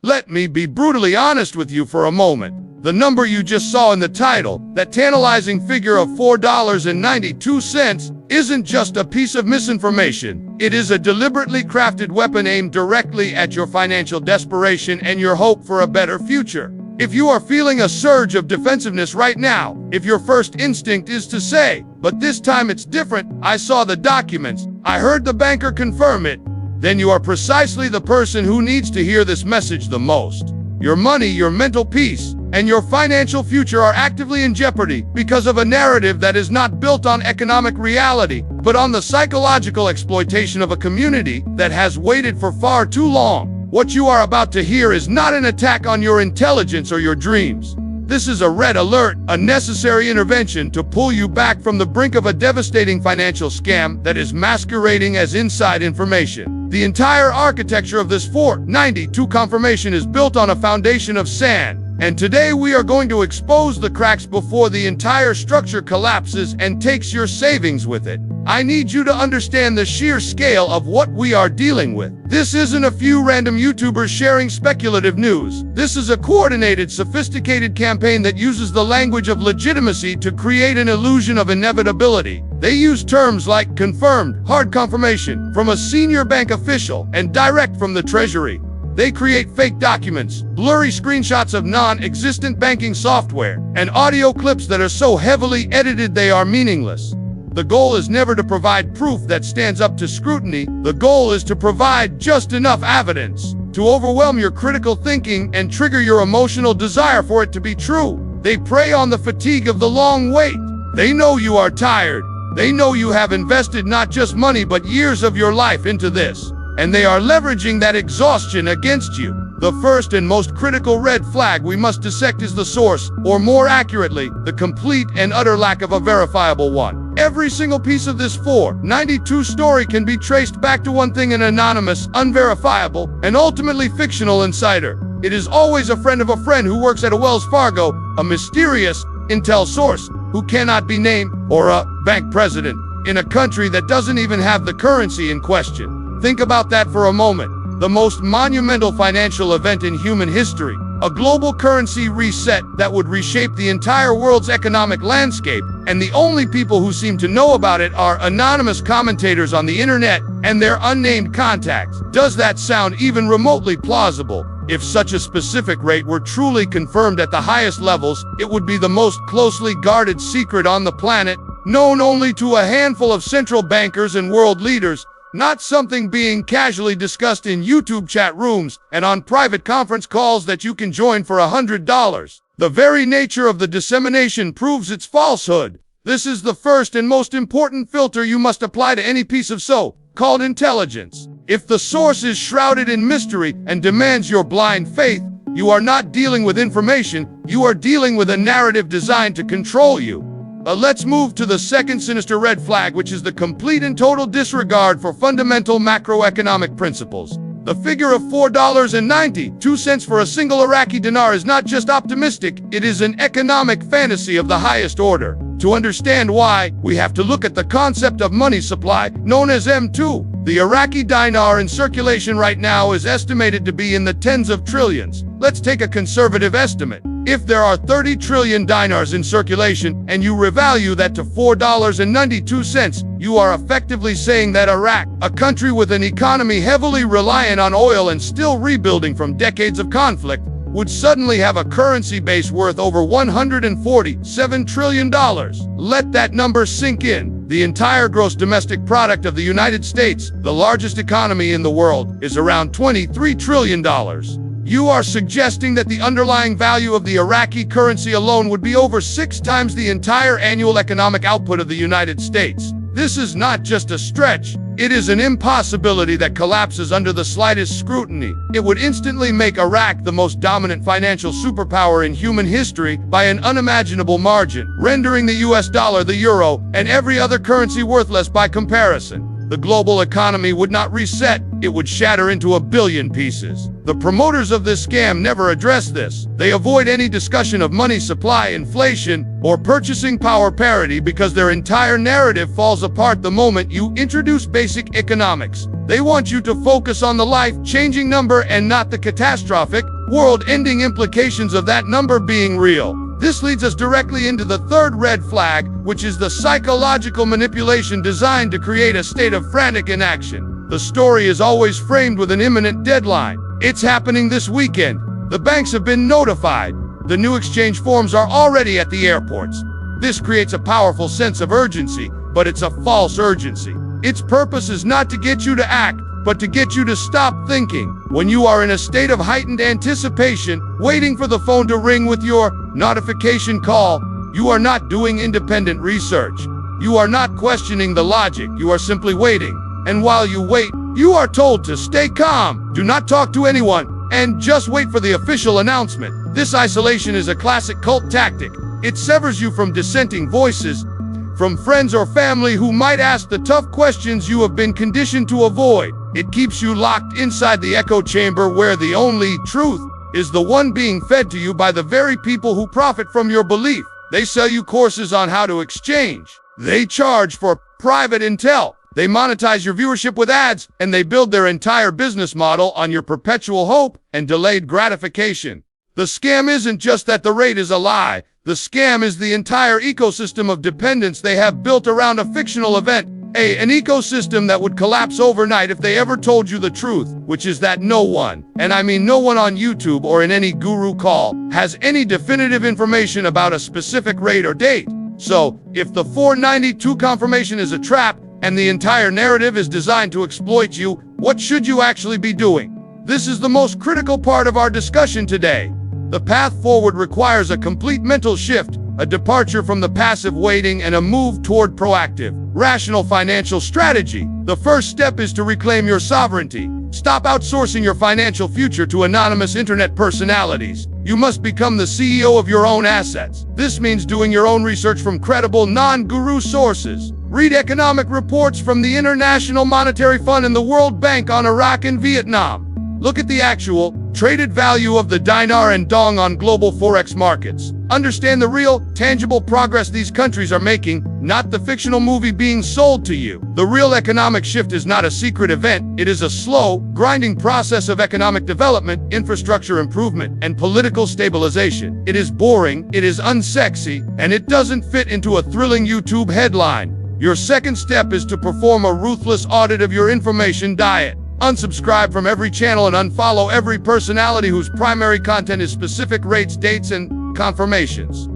Let me be brutally honest with you for a moment. The number you just saw in the title, that tantalizing figure of $4.92, isn't just a piece of misinformation. It is a deliberately crafted weapon aimed directly at your financial desperation and your hope for a better future. If you are feeling a surge of defensiveness right now, if your first instinct is to say, "But this time it's different, I saw the documents, I heard the banker confirm it," then you are precisely the person who needs to hear this message the most. Your money, your mental peace, and your financial future are actively in jeopardy because of a narrative that is not built on economic reality, but on the psychological exploitation of a community that has waited for far too long. What you are about to hear is not an attack on your intelligence or your dreams. This is a red alert, a necessary intervention to pull you back from the brink of a devastating financial scam that is masquerading as inside information. The entire architecture of this 4.92 confirmation is built on a foundation of sand, and today we are going to expose the cracks before the entire structure collapses and takes your savings with it. I need you to understand the sheer scale of what we are dealing with. This isn't a few random YouTubers sharing speculative news. This is a coordinated, sophisticated campaign that uses the language of legitimacy to create an illusion of inevitability. They use terms like confirmed, hard confirmation from a senior bank official, and direct from the Treasury. They create fake documents, blurry screenshots of non-existent banking software, and audio clips that are so heavily edited they are meaningless. The goal is never to provide proof that stands up to scrutiny. The goal is to provide just enough evidence to overwhelm your critical thinking and trigger your emotional desire for it to be true. They prey on the fatigue of the long wait. They know you are tired. They know you have invested not just money but years of your life into this, and they are leveraging that exhaustion against you. The first and most critical red flag we must dissect is the source, or more accurately, the complete and utter lack of a verifiable one. Every single piece of this 4.92 story can be traced back to one thing: an anonymous, unverifiable, and ultimately fictional insider. It is always a friend of a friend who works at a Wells Fargo, a mysterious intel source who cannot be named, or a bank president in a country that doesn't even have the currency in question. Think about that for a moment. The most monumental financial event in human history, a global currency reset that would reshape the entire world's economic landscape, and the only people who seem to know about it are anonymous commentators on the internet and their unnamed contacts. Does that sound even remotely plausible? If such a specific rate were truly confirmed at the highest levels, it would be the most closely guarded secret on the planet, known only to a handful of central bankers and world leaders, not something being casually discussed in YouTube chat rooms and on private conference calls that you can join for $100. The very nature of the dissemination proves its falsehood. This is the first and most important filter you must apply to any piece of so-called intelligence. If the source is shrouded in mystery and demands your blind faith, you are not dealing with information, you are dealing with a narrative designed to control you. Let's move to the second sinister red flag, which is the complete and total disregard for fundamental macroeconomic principles. The figure of $4.92 for a single Iraqi dinar is not just optimistic, it is an economic fantasy of the highest order. To understand why, we have to look at the concept of money supply, known as M2. The Iraqi dinar in circulation right now is estimated to be in the tens of trillions. Let's take a conservative estimate. If there are 30 trillion dinars in circulation and you revalue that to $4.92, you are effectively saying that Iraq, a country with an economy heavily reliant on oil and still rebuilding from decades of conflict, would suddenly have a currency base worth over $147 trillion. Let that number sink in. The entire gross domestic product of the United States, the largest economy in the world, is around $23 trillion. You are suggesting that the underlying value of the Iraqi currency alone would be over 6 times the entire annual economic output of the United States. This is not just a stretch, it is an impossibility that collapses under the slightest scrutiny. It would instantly make Iraq the most dominant financial superpower in human history by an unimaginable margin, rendering the US dollar, the euro, and every other currency worthless by comparison. the global economy would not reset, it would shatter into a billion pieces. The promoters of this scam never address this. They avoid any discussion of money supply, inflation, or purchasing power parity because their entire narrative falls apart the moment you introduce basic economics. They want you to focus on the life-changing number and not the catastrophic, world-ending implications of that number being real. This leads us directly into the third red flag, which is the psychological manipulation designed to create a state of frantic inaction. The story is always framed with an imminent deadline. It's happening this weekend. The banks have been notified. The new exchange forms are already at the airports. This creates a powerful sense of urgency, but it's a false urgency. Its purpose is not to get you to act, but to get you to stop thinking. When you are in a state of heightened anticipation, waiting for the phone to ring with your notification call, you are not doing independent research. You are not questioning the logic, you are simply waiting. And while you wait, you are told to stay calm, do not talk to anyone, and just wait for the official announcement. This isolation is a classic cult tactic. It severs you from dissenting voices, from friends or family who might ask the tough questions you have been conditioned to avoid. It keeps you locked inside the echo chamber where the only truth is the one being fed to you by the very people who profit from your belief. They sell you courses on how to exchange. They charge for private intel. They monetize your viewership with ads, and they build their entire business model on your perpetual hope and delayed gratification. The scam isn't just that the rate is a lie. The scam is the entire ecosystem of dependence they have built around a fictional event, an ecosystem that would collapse overnight if they ever told you the truth, which is that no one, and I mean no one on YouTube or in any guru call, has any definitive information about a specific rate or date. So, if the 4.92 confirmation is a trap, and the entire narrative is designed to exploit you, what should you actually be doing? This is the most critical part of our discussion today. The path forward requires a complete mental shift, a departure from the passive waiting and a move toward proactive, rational financial strategy. The first step is to reclaim your sovereignty. Stop outsourcing your financial future to anonymous internet personalities. You must become the CEO of your own assets. This means doing your own research from credible, non-guru sources. Read economic reports from the International Monetary Fund and the World Bank on Iraq and Vietnam. Look at the actual, traded value of the Dinar and Dong on global forex markets. Understand the real, tangible progress these countries are making, not the fictional movie being sold to you. The real economic shift is not a secret event. It is a slow, grinding process of economic development, infrastructure improvement, and political stabilization. It is boring, it is unsexy, and it doesn't fit into a thrilling YouTube headline. Your second step is to perform a ruthless audit of your information diet. Unsubscribe from every channel and unfollow every personality whose primary content is specific rates, dates, and confirmations.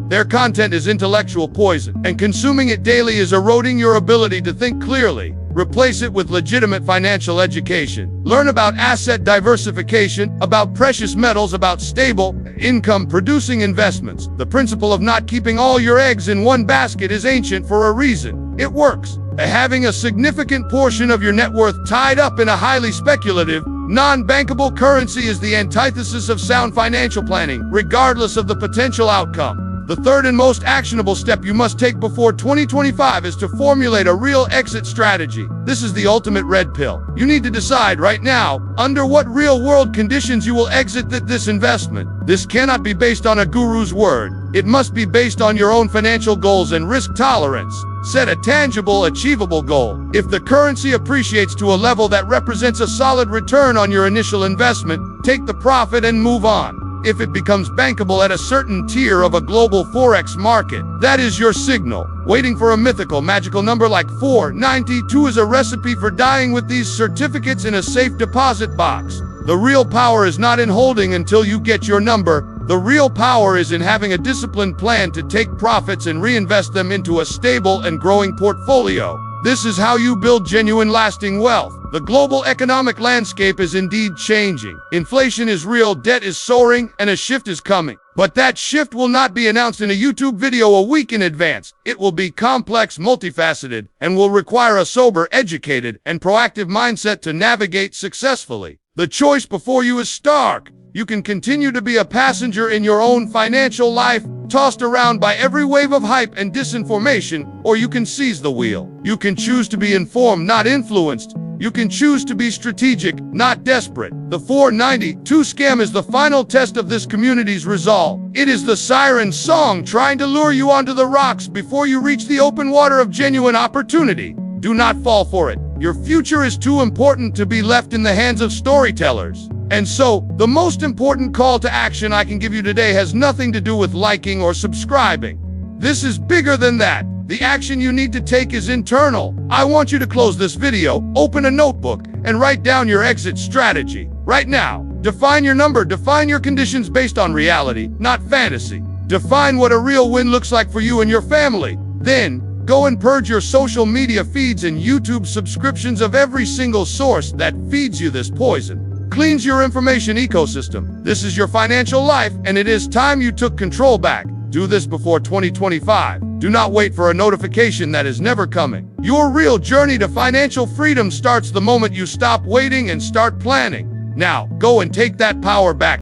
Their content is intellectual poison, and consuming it daily is eroding your ability to think clearly. Replace it with legitimate financial education. Learn about asset diversification, about precious metals, about stable, income-producing investments. The principle of not keeping all your eggs in one basket is ancient for a reason. It works. Having a significant portion of your net worth tied up in a highly speculative, non-bankable currency is the antithesis of sound financial planning, regardless of the potential outcome. The third and most actionable step you must take before 2025 is to formulate a real exit strategy. This is the ultimate red pill. You need to decide right now, under what real-world conditions you will exit this investment. This cannot be based on a guru's word. It must be based on your own financial goals and risk tolerance. Set a tangible, achievable goal. If the currency appreciates to a level that represents a solid return on your initial investment, take the profit and move on. If it becomes bankable at a certain tier of a global forex market, that is your signal. Waiting for a mythical, magical number like 4.92 is a recipe for dying with these certificates in a safe deposit box. The real power is not in holding until you get your number. The real power is in having a disciplined plan to take profits and reinvest them into a stable and growing portfolio. This is how you build genuine, lasting wealth. The global economic landscape is indeed changing. Inflation is real, debt is soaring, and a shift is coming. But that shift will not be announced in a YouTube video a week in advance. It will be complex, multifaceted, and will require a sober, educated, and proactive mindset to navigate successfully. The choice before you is stark. You can continue to be a passenger in your own financial life, tossed around by every wave of hype and disinformation, or you can seize the wheel. You can choose to be informed, not influenced. You can choose to be strategic, not desperate. The 4.92 scam is the final test of this community's resolve. It is the siren song trying to lure you onto the rocks before you reach the open water of genuine opportunity. Do not fall for it. Your future is too important to be left in the hands of storytellers. And so, the most important call to action I can give you today has nothing to do with liking or subscribing. This is bigger than that. The action you need to take is internal. I want you to close this video, open a notebook, and write down your exit strategy. Right now, define your number, define your conditions based on reality, not fantasy. Define what a real win looks like for you and your family. Then, go and purge your social media feeds and YouTube subscriptions of every single source that feeds you this poison. Cleans your information ecosystem. This is your financial life, and it is time you took control back. Do this before 2025. Do not wait for a notification that is never coming. Your real journey to financial freedom starts the moment you stop waiting and start planning. Now, go and take that power back.